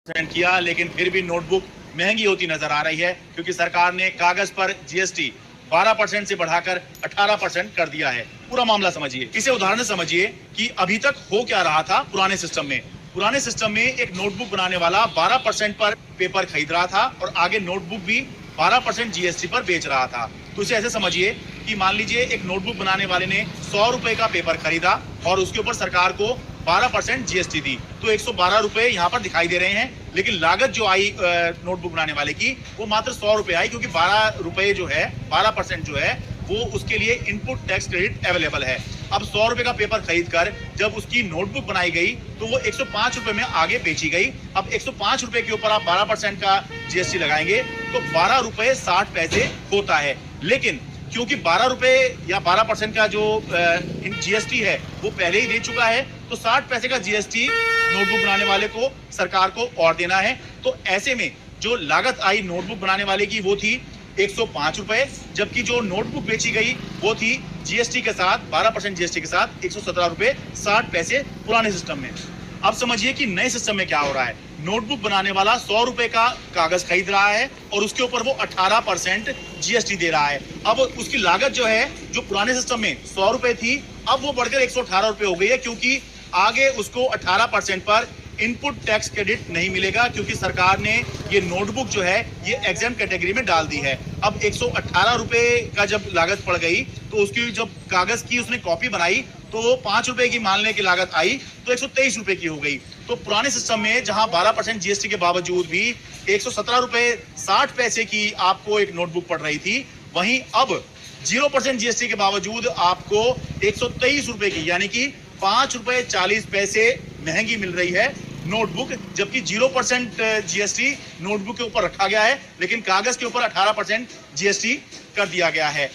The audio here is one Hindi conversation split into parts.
किया, लेकिन फिर भी नोटबुक महंगी होती नजर आ रही है क्योंकि सरकार ने कागज पर जीएसटी 12% से बढ़ाकर 18% कर दिया है। पूरा मामला समझिए, इसे उदाहरण समझिए कि अभी तक हो क्या रहा था पुराने सिस्टम में। पुराने सिस्टम में एक नोटबुक बनाने वाला 12% पर पेपर खरीद रहा था और आगे नोटबुक भी 12% जीएसटी पर बेच रहा था। तो इसे ऐसे समझिए कि मान लीजिए एक नोटबुक बनाने वाले ने 100 रुपए का पेपर खरीदा और उसके ऊपर सरकार को 12% जीएसटी दी, तो 112 रुपए यहाँ पर दिखाई दे रहे हैं, लेकिन लागत जो आई नोटबुक बनाने वाले की वो मात्र 100 रुपए आई, क्योंकि 12 रुपए जो है 12% जो है वो उसके लिए इनपुट टैक्स क्रेडिट अवेलेबल है। अब 100 रुपए का पेपर खरीद कर जब उसकी नोटबुक बनाई गई तो वो 105 रुपए में आगे बेची गई। अब 105 रुपए के ऊपर आप 12% का जीएसटी लगाएंगे तो 12 रुपए 60 पैसे होता है। लेकिन क्योंकि 12 रुपए या 12% का जो जीएसटी है वो पहले ही दे चुका है, तो 60 पैसे का जीएसटी नोटबुक बनाने वाले को, सरकार को और देना है। तो ऐसे में जो लागत आई नोटबुक बनाने वाले की वो थी 105 रुपए, जबकि जो नोटबुक बेची गई वो थी जीएसटी के साथ 12% जीएसटी के साथ 117 रुपए 60 पैसे पुराने सिस्टम में। अब समझिए कि नए सिस्टम में क्या हो रहा है। नोटबुक बनाने वाला 100 रुपए का कागज खरीद रहा है और उसके ऊपर वो 18% जीएसटी दे रहा है। अब उसकी लागत जो है, जो पुराने सिस्टम में 100 रुपए थी, अब वो बढ़कर 118 रुपए हो गई है, क्योंकि आगे उसको 18% पर इनपुट टैक्स क्रेडिट नहीं मिलेगा, क्योंकि सरकार ने ये नोटबुक जो है ये एग्जाम कैटेगरी में डाल दी है। अब 118 रुपए का जब लागत पड़ गई तो उसकी जब कागज की उसने कॉपी बनाई तो 5 रुपए की मानने की लागत आई तो 123 रुपए की हो गई। तो पुराने सिस्टम में जहां 12% जीएसटी के बावजूद भी 117 रुपए 60 पैसे की आपको एक नोटबुक पड़ रही थी, वहीं अब 0% जीएसटी के बावजूद आपको 123 रुपए की, यानी कि 5 रुपए 40 पैसे महंगी मिल रही है नोटबुक, जबकि 0% जीएसटी नोटबुक के ऊपर रखा गया है, लेकिन कागज के ऊपर 18% जीएसटी कर दिया गया है।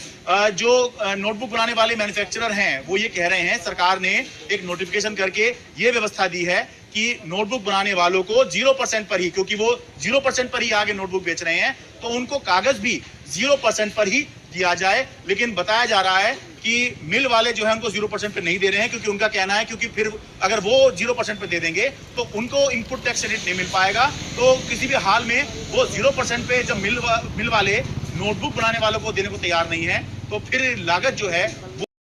जो नोटबुक बनाने वाले मैन्युफैक्चरर हैं वो ये कह रहे हैं, सरकार ने एक नोटिफिकेशन करके ये व्यवस्था दी है कि नोटबुक बनाने वालों को 0% पर ही, क्योंकि वो 0% पर ही आगे नोटबुक बेच रहे हैं, तो उनको कागज भी 0% पर ही दिया जाए। लेकिन बताया जा रहा है कि मिल वाले जो है उनको 0% पे नहीं दे रहे हैं, क्योंकि उनका कहना है क्योंकि फिर अगर वो 0% पे दे देंगे तो उनको इनपुट टैक्स क्रेडिट नहीं मिल पाएगा। तो किसी भी हाल में वो 0% पे जब मिल वाले नोटबुक बनाने वालों को देने को तैयार नहीं है, तो फिर लागत जो है